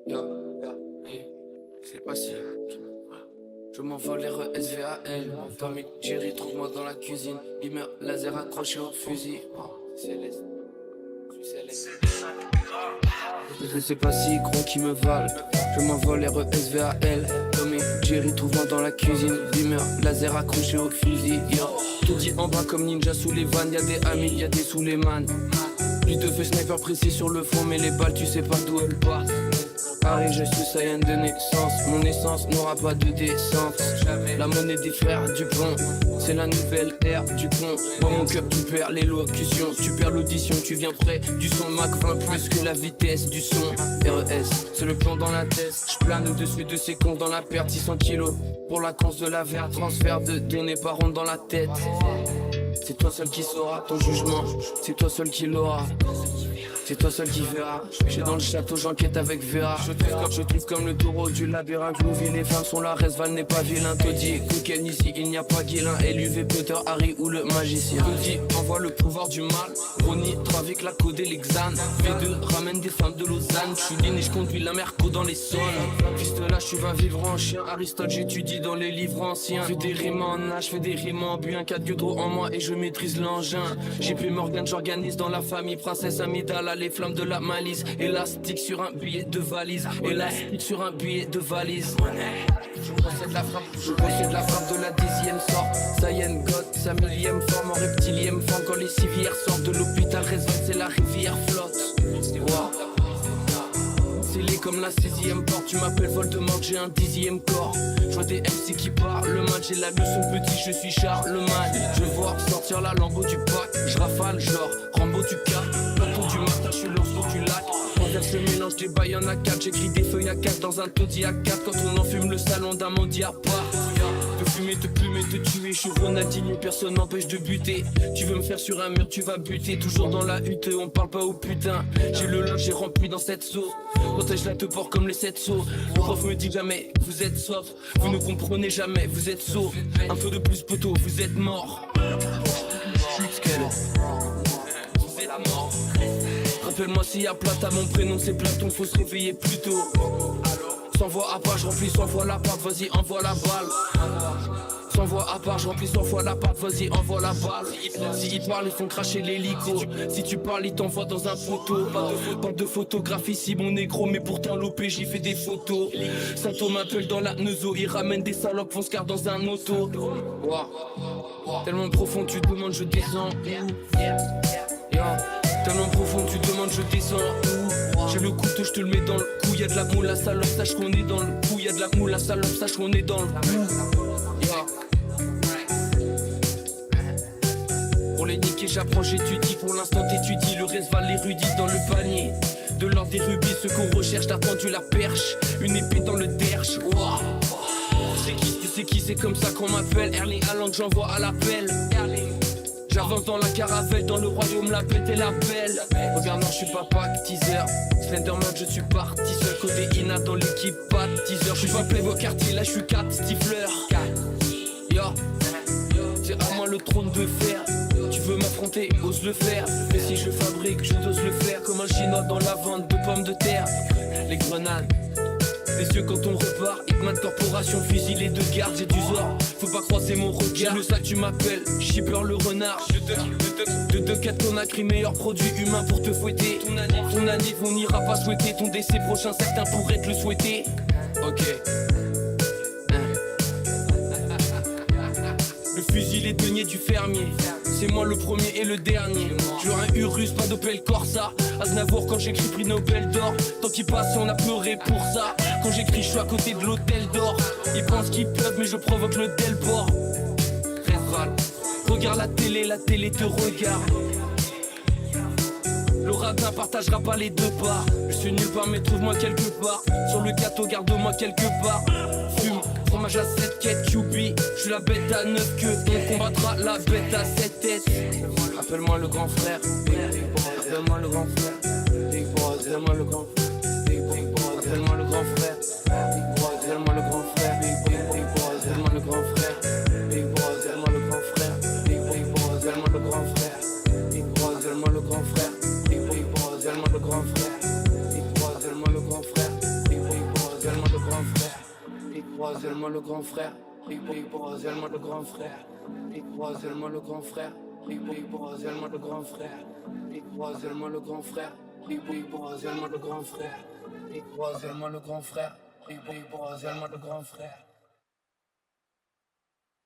Yo, c'est pas si. Je m'envole RESVAL. Tommy Jerry, trouve-moi dans la cuisine. Beamer, laser accroché au fusil. Céleste, je suis céleste. Je sais pas si gros qui me valent. Je m'envole RESVAL. Tommy Jerry, trouve-moi dans la cuisine. Beamer, laser accroché au fusil. Yo, tout dit en bas comme ninja sous les vannes. Y'a des amis, y'a des sous les man. Lui te fait sniper précis sur le front, mais les balles tu sais pas d'où elles partent. Paris, je suis Saiyan de naissance. Mon essence n'aura pas de descente. La monnaie des frères Dupont, c'est la nouvelle ère du pont. Dans mon cœur tu perds l'élocution, tu perds l'audition, tu viens près du son Mach 20 plus que la vitesse du son. RES, c'est le plan dans la tête. Je plane au-dessus de ces cons dans la perte 600 kilos. Pour la course de la verre, transfert de données par ronde dans la tête. C'est toi seul qui saura ton jugement, c'est toi seul qui l'aura. C'est toi seul qui verra. J'suis dans le château, j'enquête avec Vera. Je trouve comme le taureau du labyrinthe. Louis, les femmes sont là, Resval n'est pas vilain. Toddy, Kouken, ici il n'y a pas Guilin. LUV, Potter, Harry ou le magicien. Toddy envoie le pouvoir du mal. Ronnie, Travik, la code et l'exane. V2 ramène des femmes de Lausanne. J'suis et je conduis la merco dans les sols. Juste là, j'suis va vivre en chien. Aristote, j'étudie dans les livres anciens. Fais des rimes en nage, fais des rimes en buin. 4 gueudreaux en moi et je maîtrise l'engin. J'ai plus Morgan, j'organise dans la famille. Princesse Amidala, les flammes de la malice. Élastique sur un billet de valise. Élastique sur un billet de valise. Je possède la frappe de la 10e sort. Saiyan God, sa millième forme en reptilième forme. Quand les civières sortent de l'hôpital, Resval c'est la rivière flotte. Wow. Scellé comme la 6e porte. Tu m'appelles Voldemort, j'ai un 10e corps. Je vois des MC qui parlent le match. J'ai la leçon petit, je suis Charlemagne. Je vois sortir la lambeau du pack. Je rafale genre Rambo du cap. Plateau du matin, je suis l'ours du lac. On verse le mélange des bails en A4. J'écris des feuilles à 4 dans un taudis à 4. Quand on enfume le salon d'un maudit à part. Te fumer, te plumer, te tuer. Je suis Ronaldinho, personne n'empêche de buter. Tu veux me faire sur un mur, tu vas buter. Toujours dans la hutte, on parle pas au putain. J'ai le linge, j'ai rempli dans cette sauce. Protège la te porte comme les 7 sauts. Le prof me dit jamais, vous êtes soft. Vous ne comprenez jamais, vous êtes sourd. Un peu de plus poteau, vous êtes mort. Vous êtes mort. Rappelle-moi s'il y a plata, mon prénom c'est Platon, faut se réveiller plus tôt. Sans voix à part, je remplis 100 fois la part, vas-y envoie la balle. Sans voix à part, je remplis 100 fois la part, vas-y envoie la balle. Si ils parlent, ils font cracher l'hélico. Si tu parles, ils t'envoient dans un poteau. Pas de photographie si mon négro, mais pourtant l'OPJ fait des photos. Saint-Thomas m'appelle dans la neuzo, il ramène des salopes, font se car dans un auto. Wow. Tellement profond, tu demandes, je descends. Yeah. Tellement profond, tu demandes, je descends où? J'ai le couteau, je te le mets dans le cou. Y'a de la moule, la salope, sache qu'on est dans le coup. Y'a de la moule, la salope, sache qu'on est dans le coup. Pour les niquer, j'apprends, j'étudie. Pour l'instant, t'étudies. Le reste va l'érudit dans le panier. De l'or des rubis, ce qu'on recherche, t'as tendu la perche. Une épée dans le derche. Wow. C'est qui, c'est comme ça qu'on m'appelle. Erling Haaland, j'envoie à l'appel. J'avance dans la caravelle, dans le royaume, la bête et la belle. Regarde, non, je suis pas pack teaser. Slenderman, je suis parti seul. Côté Ina dans l'équipe, pas de teaser. Je suis pas Playboy quartier, là je suis 4 stifleurs. Yo, c'est à moi le trône de fer. Tu veux m'affronter, ose le faire. Mais si je fabrique, je dose le faire. Comme un chinois dans la vente de pommes de terre. Les grenades, les yeux quand on repart. Hitman corporation, fusil et 2 gardes, j'ai du zor. Faut pas croiser mon regard. Le sac tu m'appelles, shipper le renard. De 2-4 ton acry, meilleur produit humain pour te fouetter. Ton anniv on n'ira pas souhaiter. Ton décès prochain certains pourraient te le souhaiter. Ok. Le fusil les deniers du fermier. C'est moi le premier et le dernier. J'aurai un Urus, pas d'Opel Corsa. Aznavour quand j'écris prix Nobel d'or. Tant qu'il passe on a pleuré pour ça. Quand j'écris je suis à côté de l'hôtel d'or. Ils pensent qu'ils peuvent mais je provoque le Delport. Resval, regarde la télé te regarde. Le radin partagera pas les 2 parts. Je suis nulle part mais trouve-moi quelque part. Sur le gâteau garde-moi quelque part. Fume, fromage à 7 quêtes QB. Je suis la bête à 9 queues. On combattra la bête à 7 têtes. Appelle-moi le grand frère. Appelle-moi le grand frère. Appelle-moi le grand frère. Appelle-moi le grand frère. Appelle-moi le grand frère. Appelle-moi le grand frère. Appelle-moi le grand frère. Appelle-moi le grand frère. Appelle-moi le grand frère. Appelle-moi le grand frère. Appelle-moi le grand frère. Big seulement le grand frère. Big seulement le grand frère. Big seulement le grand frère. Big seulement le grand frère. Big seulement le grand frère. Big seulement le grand frère. Big seulement le grand frère. Big seulement le grand frère.